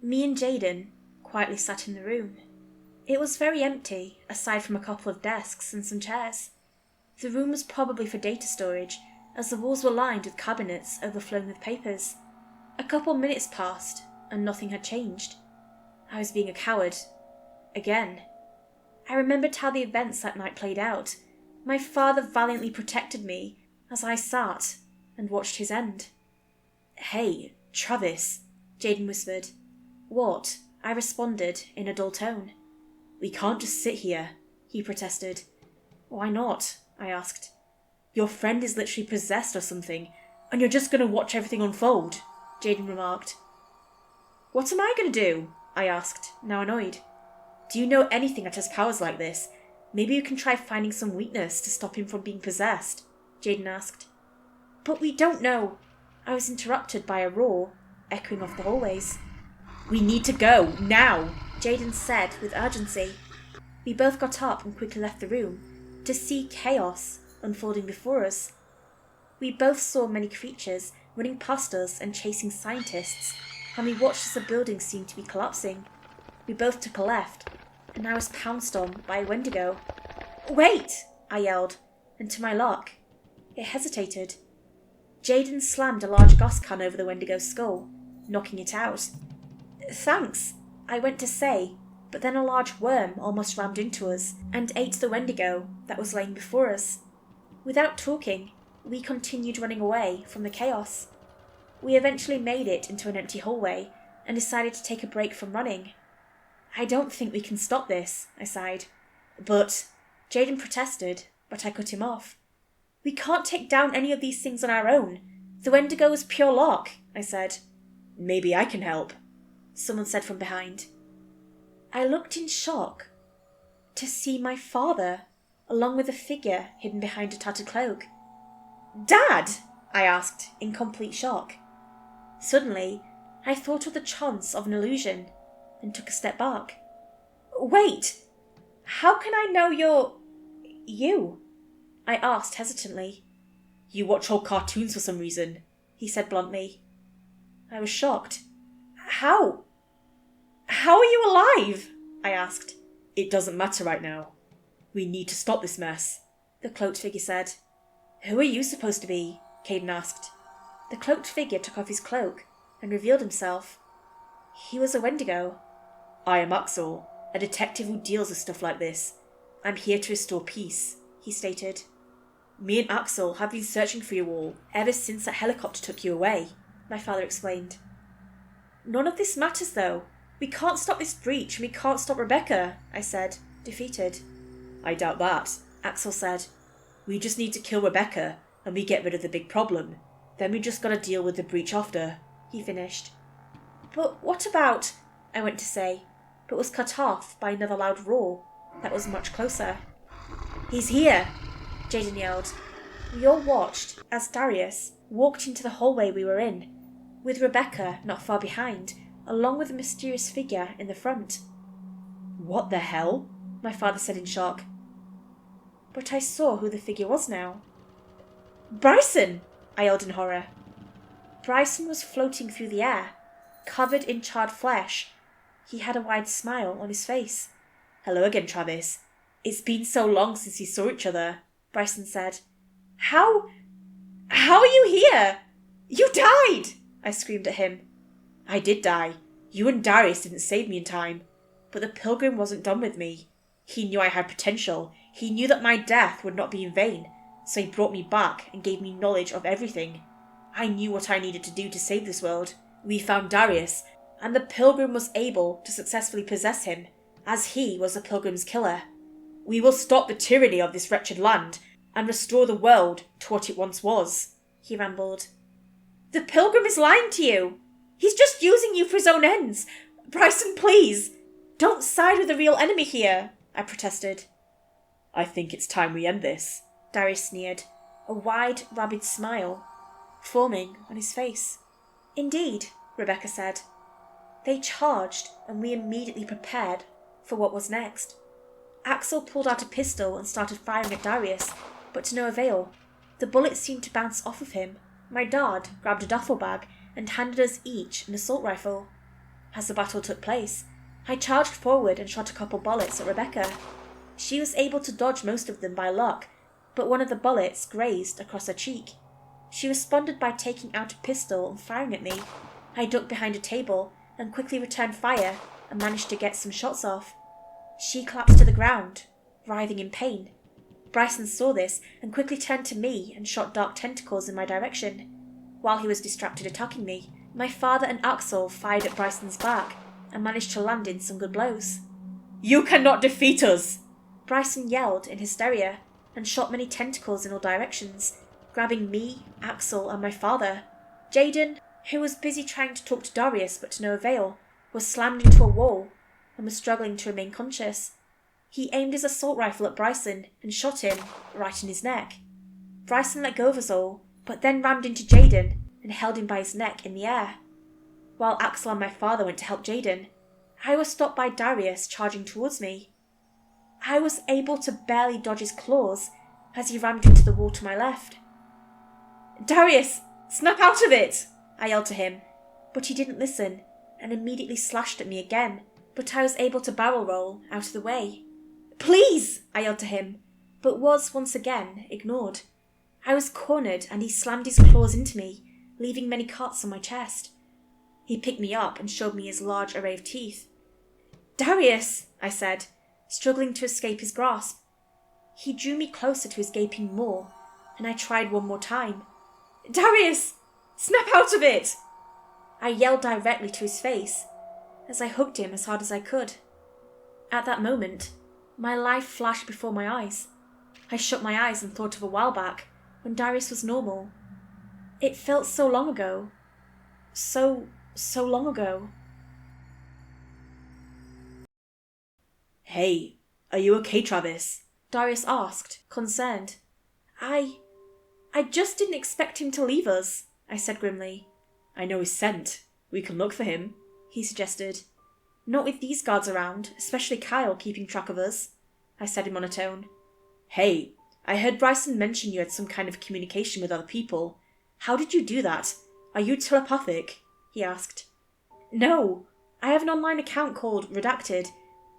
Me and Jaden quietly sat in the room. It was very empty, aside from a couple of desks and some chairs. The room was probably for data storage, as the walls were lined with cabinets overflowing with papers. A couple minutes passed, and nothing had changed. I was being a coward. Again. I remembered how the events that night played out. My father valiantly protected me as I sat and watched his end. "Hey, Travis," Jaden whispered. "What?" I responded in a dull tone. "We can't just sit here," he protested. "Why not?" I asked. "Your friend is literally possessed or something, and you're just going to watch everything unfold," Jaden remarked. "What am I going to do?" I asked, now annoyed. "Do you know anything that has powers like this? Maybe you can try finding some weakness to stop him from being possessed," Jaden asked. "But we don't know." I was interrupted by a roar, echoing off the hallways. "We need to go, now," Jaden said with urgency. We both got up and quickly left the room, to see chaos unfolding before us. We both saw many creatures running past us and chasing scientists, and we watched as the building seemed to be collapsing. We both took a left, and I was pounced on by a Wendigo. "Wait!" I yelled, and to my luck, it hesitated. Jaden slammed a large gas can over the Wendigo's skull, knocking it out. "Thanks," I went to say, but then a large worm almost rammed into us and ate the Wendigo that was laying before us. Without talking, we continued running away from the chaos. We eventually made it into an empty hallway and decided to take a break from running. "I don't think we can stop this," I sighed. "But," Jaden protested, but I cut him off. "We can't take down any of these things on our own. The Wendigo is pure luck," I said. "Maybe I can help," someone said from behind. I looked in shock to see my father, along with a figure hidden behind a tattered cloak. "Dad?" I asked, in complete shock. Suddenly, I thought of the chance of an illusion and took a step back. "Wait, how can I know you're... you?" I asked hesitantly. "You watch old cartoons for some reason," he said bluntly. I was shocked. How are you alive?" I asked. "It doesn't matter right now. We need to stop this mess," the cloaked figure said. "Who are you supposed to be?" Caden asked. The cloaked figure took off his cloak and revealed himself. He was a Wendigo. "I am Axel, a detective who deals with stuff like this. I'm here to restore peace," he stated. "Me and Axel have been searching for you all ever since that helicopter took you away," my father explained. "None of this matters though. We can't stop this breach and we can't stop Rebecca," I said, defeated. "I doubt that," Axel said. "We just need to kill Rebecca and we get rid of the big problem. Then we just gotta deal with the breach after," he finished. "But what about..." I went to say, but was cut off by another loud roar that was much closer. "He's here!" Jaden yelled. We all watched as Darius walked into the hallway we were in, with Rebecca not far behind, along with a mysterious figure in the front. "What the hell?" my father said in shock. But I saw who the figure was now. "Bryson!" I yelled in horror. Bryson was floating through the air, covered in charred flesh. He had a wide smile on his face. "Hello again, Travis. It's been so long since we saw each other," Bryson said. How are you here? You died!" I screamed at him. "I did die. You and Darius didn't save me in time. But the pilgrim wasn't done with me. He knew I had potential. He knew that my death would not be in vain, so he brought me back and gave me knowledge of everything. I knew what I needed to do to save this world. We found Darius, and the pilgrim was able to successfully possess him, as he was the pilgrim's killer. We will stop the tyranny of this wretched land and restore the world to what it once was," he rambled. "The pilgrim is lying to you. He's just using you for his own ends. Bryson, please, don't side with the real enemy here," I protested. "I think it's time we end this," Darius sneered, a wide, rabid smile forming on his face. "Indeed," Rebecca said. They charged, and we immediately prepared for what was next. Axel pulled out a pistol and started firing at Darius, but to no avail. The bullets seemed to bounce off of him. My dad grabbed a duffel bag and handed us each an assault rifle. As the battle took place, I charged forward and shot a couple bullets at Rebecca. She was able to dodge most of them by luck, but one of the bullets grazed across her cheek. She responded by taking out a pistol and firing at me. I ducked behind a table and quickly returned fire and managed to get some shots off. She collapsed to the ground, writhing in pain. Bryson saw this and quickly turned to me and shot dark tentacles in my direction. While he was distracted attacking me, my father and Axel fired at Bryson's back and managed to land in some good blows. "You cannot defeat us!" Bryson yelled in hysteria and shot many tentacles in all directions, grabbing me, Axel, and my father. Jaden, who was busy trying to talk to Darius but to no avail, was slammed into a wall and was struggling to remain conscious. He aimed his assault rifle at Bryson and shot him right in his neck. Bryson let go of us all, but then rammed into Jaden and held him by his neck in the air. While Axel and my father went to help Jaden, I was stopped by Darius charging towards me. I was able to barely dodge his claws as he rammed into the wall to my left. "Darius, snap out of it!" I yelled to him, but he didn't listen and immediately slashed at me again, but I was able to barrel roll out of the way. "Please!" I yelled to him, but was once again ignored. I was cornered and he slammed his claws into me, leaving many cuts on my chest. He picked me up and showed me his large array of teeth. "Darius!" I said, struggling to escape his grasp. He drew me closer to his gaping maw, and I tried one more time. "Darius! Snap out of it!" I yelled directly to his face, as I hugged him as hard as I could. At that moment, my life flashed before my eyes. I shut my eyes and thought of a while back, when Darius was normal. It felt so long ago. So long ago. "Hey, are you okay, Travis?" Darius asked, concerned. I just didn't expect him to leave us," I said grimly. "I know he's sent. We can look for him," he suggested. "Not with these guards around, especially Kyle keeping track of us," I said in monotone. "Hey, I heard Bryson mention you had some kind of communication with other people. How did you do that? Are you telepathic?" he asked. "No, I have an online account called Redacted.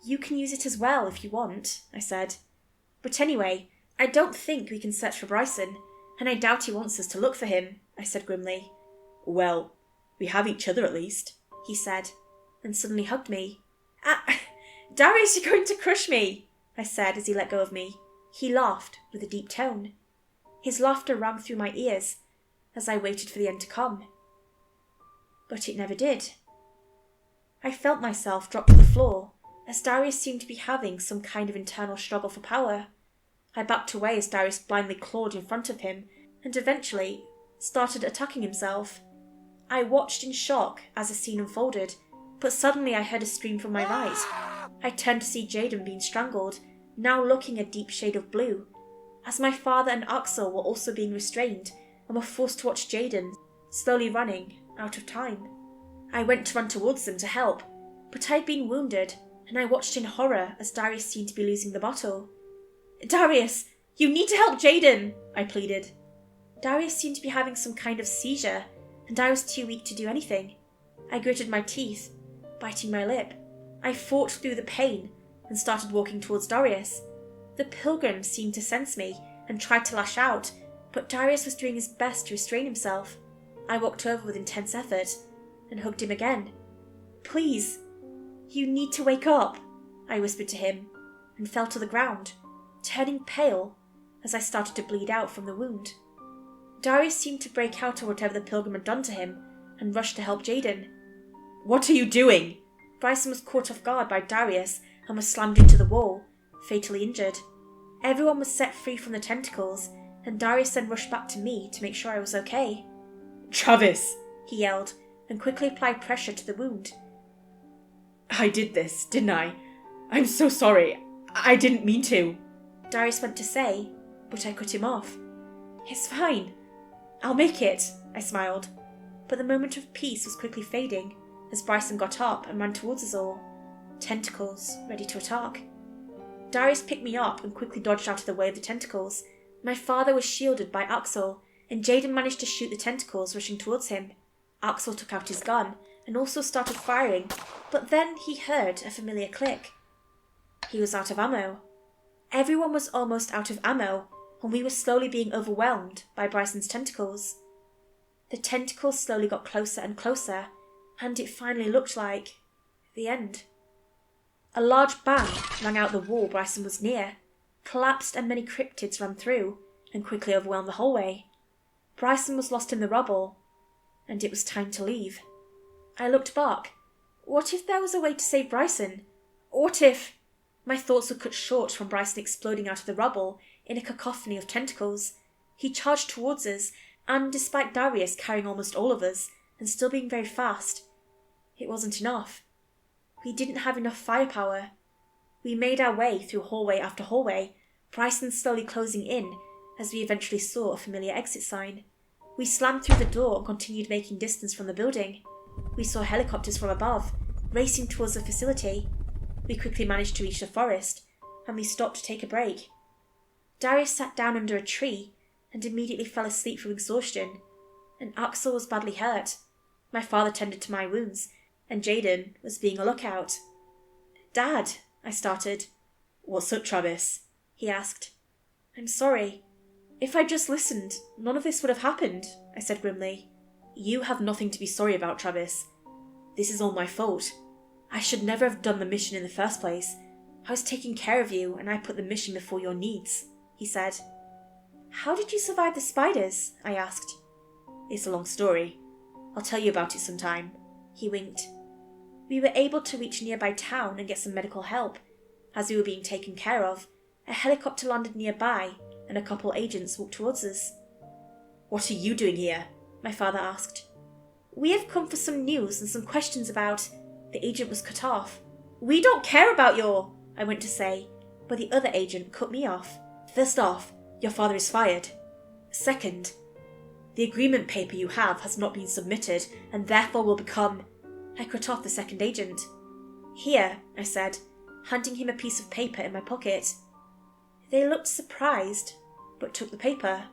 You can use it as well if you want," I said. "But anyway, I don't think we can search for Bryson, and I doubt he wants us to look for him," I said grimly. "Well, we have each other at least," he said, and suddenly hugged me. "Darius, you're going to crush me," I said as he let go of me. He laughed with a deep tone. His laughter rang through my ears as I waited for the end to come. But it never did. I felt myself drop to the floor, as Darius seemed to be having some kind of internal struggle for power. I backed away as Darius blindly clawed in front of him, and eventually started attacking himself. I watched in shock as the scene unfolded, but suddenly I heard a scream from my right. I turned to see Jaden being strangled, now looking a deep shade of blue, as my father and Axel were also being restrained and were forced to watch Jaden slowly running out of time. I went to run towards them to help, but I'd been wounded, and I watched in horror as Darius seemed to be losing the battle. "Darius, you need to help Jaden," I pleaded. Darius seemed to be having some kind of seizure, and I was too weak to do anything. I gritted my teeth, biting my lip. I fought through the pain and started walking towards Darius. The pilgrim seemed to sense me and tried to lash out, but Darius was doing his best to restrain himself. I walked over with intense effort and hugged him again. "Please, you need to wake up," I whispered to him, and fell to the ground, turning pale as I started to bleed out from the wound. Darius seemed to break out of whatever the pilgrim had done to him and rushed to help Jaden. "What are you doing?" Bryson was caught off guard by Darius and was slammed into the wall, fatally injured. Everyone was set free from the tentacles, and Darius then rushed back to me to make sure I was okay. "Travis!" he yelled, and quickly applied pressure to the wound. "I did this, didn't I? I'm so sorry. I didn't mean to." Darius went to say, but I cut him off. "It's fine. I'll make it," I smiled. But the moment of peace was quickly fading as Bryson got up and ran towards us all, tentacles ready to attack. Darius picked me up and quickly dodged out of the way of the tentacles. My father was shielded by Axel, and Jaden managed to shoot the tentacles rushing towards him. Axel took out his gun, and also started firing, but then he heard a familiar click. He was out of ammo. Everyone was almost out of ammo, and we were slowly being overwhelmed by Bryson's tentacles. The tentacles slowly got closer and closer, and it finally looked like the end. A large bang rang out the wall Bryson was near, collapsed, and many cryptids ran through and quickly overwhelmed the hallway. Bryson was lost in the rubble, and it was time to leave. I looked back. What if there was a way to save Bryson? What if... My thoughts were cut short from Bryson exploding out of the rubble in a cacophony of tentacles. He charged towards us, and despite Darius carrying almost all of us, and still being very fast, it wasn't enough. We didn't have enough firepower. We made our way through hallway after hallway, Bryson slowly closing in as we eventually saw a familiar exit sign. We slammed through the door and continued making distance from the building. We saw helicopters from above, racing towards the facility. We quickly managed to reach the forest, and we stopped to take a break. Darius sat down under a tree and immediately fell asleep from exhaustion, and Axel was badly hurt. My father tended to my wounds, and Jaden was being a lookout. "Dad," I started. "What's up, Travis?" he asked. "I'm sorry. If I'd just listened, none of this would have happened," I said grimly. "You have nothing to be sorry about, Travis. This is all my fault. I should never have done the mission in the first place. I was taking care of you, and I put the mission before your needs," he said. "How did you survive the spiders?" I asked. "It's a long story. I'll tell you about it sometime." He winked. We were able to reach a nearby town and get some medical help. As we were being taken care of, a helicopter landed nearby, and a couple agents walked towards us. "What are you doing here?" my father asked. "We have come for some news and some questions about..." The agent was cut off. "We don't care about your..." I went to say, but the other agent cut me off. "First off, your father is fired. Second, the agreement paper you have has not been submitted and therefore will become..." I cut off the second agent. "Here," I said, handing him a piece of paper in my pocket. They looked surprised, but took the paper.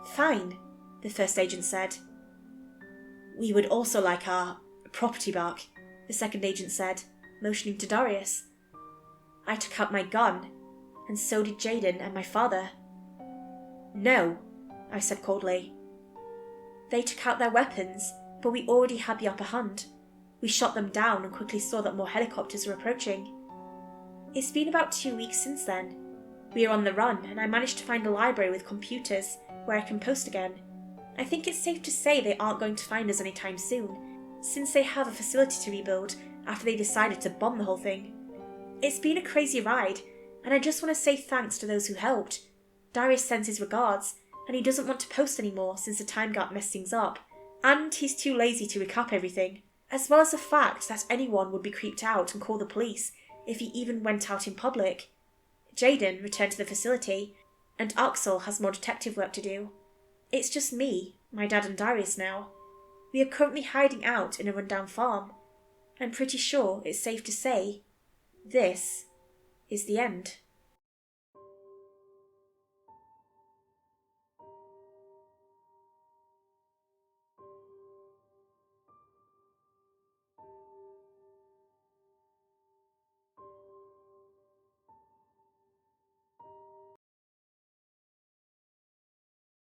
"Fine," the first agent said. "We would also like our property back," the second agent said, motioning to Darius. I took out my gun, and so did Jaden and my father. "No," I said coldly. They took out their weapons, but we already had the upper hand. We shot them down and quickly saw that more helicopters were approaching. It's been about 2 weeks since then. We are on the run, and I managed to find a library with computers where I can post again. I think it's safe to say they aren't going to find us anytime soon, since they have a facility to rebuild after they decided to bomb the whole thing. It's been a crazy ride, and I just want to say thanks to those who helped. Darius sends his regards, and he doesn't want to post anymore since the time gap messed things up, and he's too lazy to recap everything, as well as the fact that anyone would be creeped out and call the police if he even went out in public. Jaden returned to the facility, and Axel has more detective work to do. It's just me, my dad and Darius now. We are currently hiding out in a rundown farm. I'm pretty sure it's safe to say this is the end.